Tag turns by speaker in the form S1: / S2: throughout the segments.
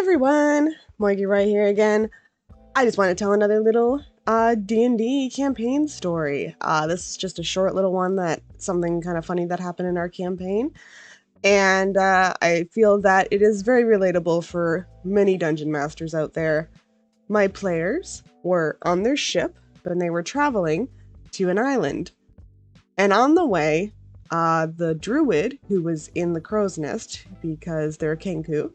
S1: everyone, Moigy right here again. I just want to tell another little D&D campaign story. This is just a short little one something kind of funny that happened in our campaign. And I feel that it is very relatable for many dungeon masters out there. My players were on their ship and they were traveling to an island. And on the way, the druid who was in the crow's nest, because they're Kenku,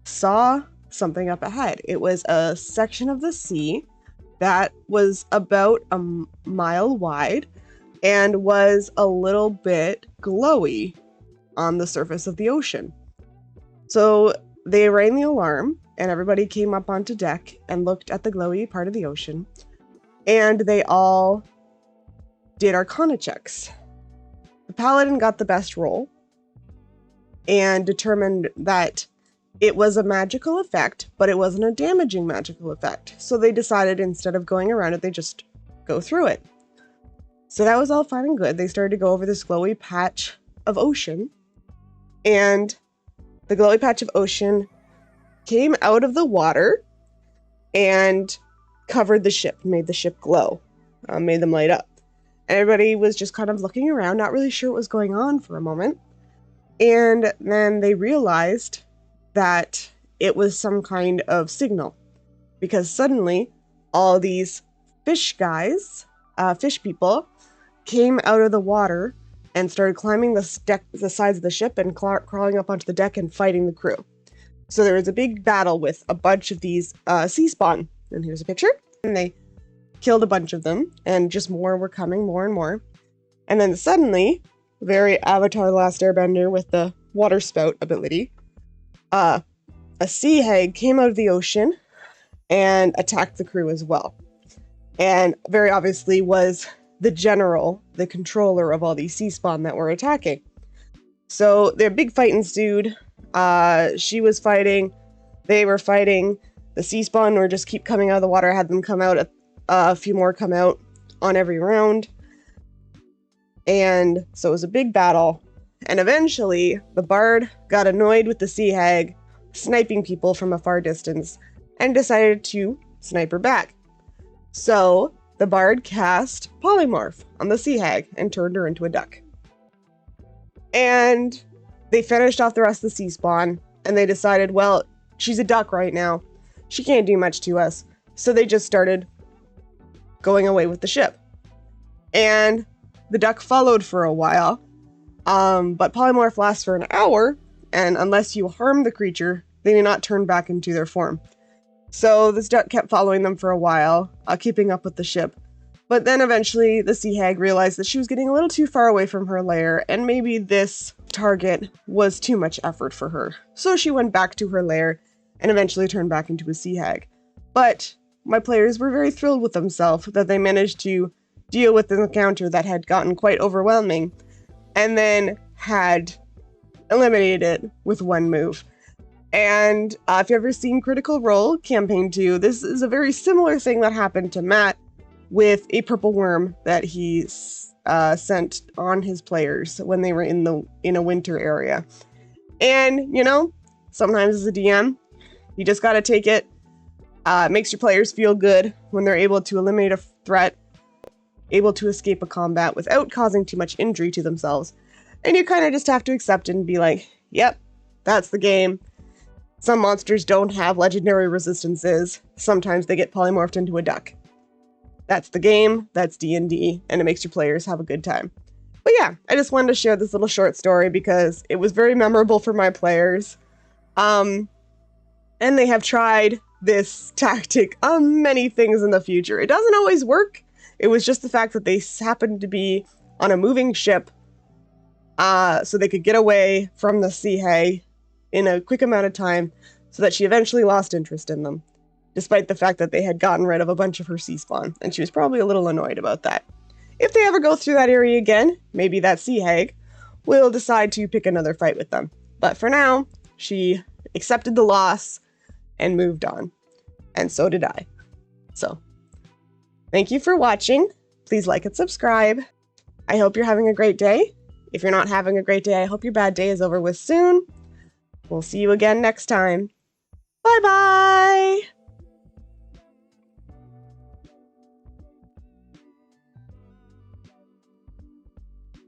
S1: saw something up ahead. It was a section of the sea that was about a mile wide and was a little bit glowy on the surface of the ocean. So they rang the alarm and everybody came up onto deck and looked at the glowy part of the ocean, and they all did Arcana checks. The paladin got the best roll and determined that it was a magical effect, but it wasn't a damaging magical effect. So they decided instead of going around it, they just go through it. So that was all fine and good. They started to go over this glowy patch of ocean, and the glowy patch of ocean came out of the water and covered the ship, made the ship glow, made them light up. And everybody was just kind of looking around, not really sure what was going on for a moment. And then they realized that it was some kind of signal, because suddenly all these fish guys, fish people, came out of the water and started climbing the sides of the ship and crawling up onto the deck and fighting the crew. So there was a big battle with a bunch of these sea spawn, and here's a picture, and they killed a bunch of them, and just more were coming, more and more. And then suddenly, very Avatar: The Last Airbender with the water spout ability, a sea hag came out of the ocean and attacked the crew as well. And very obviously was the general, the controller of all these sea spawn that were attacking. So their big fight ensued. She was fighting, they were fighting, the sea spawn were just keep coming out of the water, had them come out, a few more come out on every round. And so it was a big battle. And eventually, the bard got annoyed with the sea hag sniping people from a far distance and decided to snipe her back. So the bard cast polymorph on the sea hag and turned her into a duck. And they finished off the rest of the sea spawn, and they decided, well, she's a duck right now. She can't do much to us. So they just started going away with the ship. And the duck followed for a while. But polymorph lasts for an hour, and unless you harm the creature, they do not turn back into their form. So this duck kept following them for a while, keeping up with the ship. But then eventually the sea hag realized that she was getting a little too far away from her lair, and maybe this target was too much effort for her. So she went back to her lair and eventually turned back into a sea hag. But my players were very thrilled with themselves that they managed to deal with an encounter that had gotten quite overwhelming, and then had eliminated it with one move. And if you've ever seen Critical Role Campaign 2, this is a very similar thing that happened to Matt with a purple worm that he sent on his players when they were in a winter area. And, sometimes as a DM, you just gotta take it. It makes your players feel good when they're able to eliminate a threat, able to escape a combat without causing too much injury to themselves. And you kind of just have to accept it and be like, yep, that's the game. Some monsters don't have legendary resistances. Sometimes they get polymorphed into a duck. That's the game, that's D&D, and it makes your players have a good time. But yeah, I just wanted to share this little short story because it was very memorable for my players. And they have tried this tactic on many things in the future. It doesn't always work. It was just the fact that they happened to be on a moving ship, so they could get away from the sea hag in a quick amount of time, so that she eventually lost interest in them, despite the fact that they had gotten rid of a bunch of her sea spawn, and she was probably a little annoyed about that. If they ever go through that area again, maybe that sea hag will decide to pick another fight with them. But for now, she accepted the loss and moved on. And so did I. So, thank you for watching. Please like and subscribe. I hope you're having a great day. If you're not having a great day, I hope your bad day is over with soon. We'll see you again next time. Bye-bye!